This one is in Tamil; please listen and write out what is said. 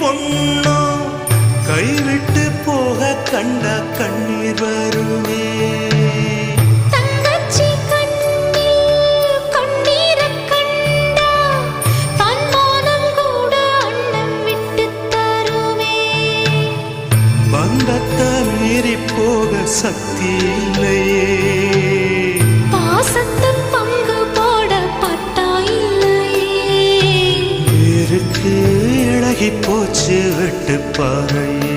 பொண்ணோ கைவிட்டு போக கண்ட கண்ணீர் வருமே. பந்தத்தை மீறி போக சக்தி இல்லையே, பாசத்தை பங்கு போட பட்டா இல்லையே, இருக்கு இழகி போச்சு வெட்டு பாறையே.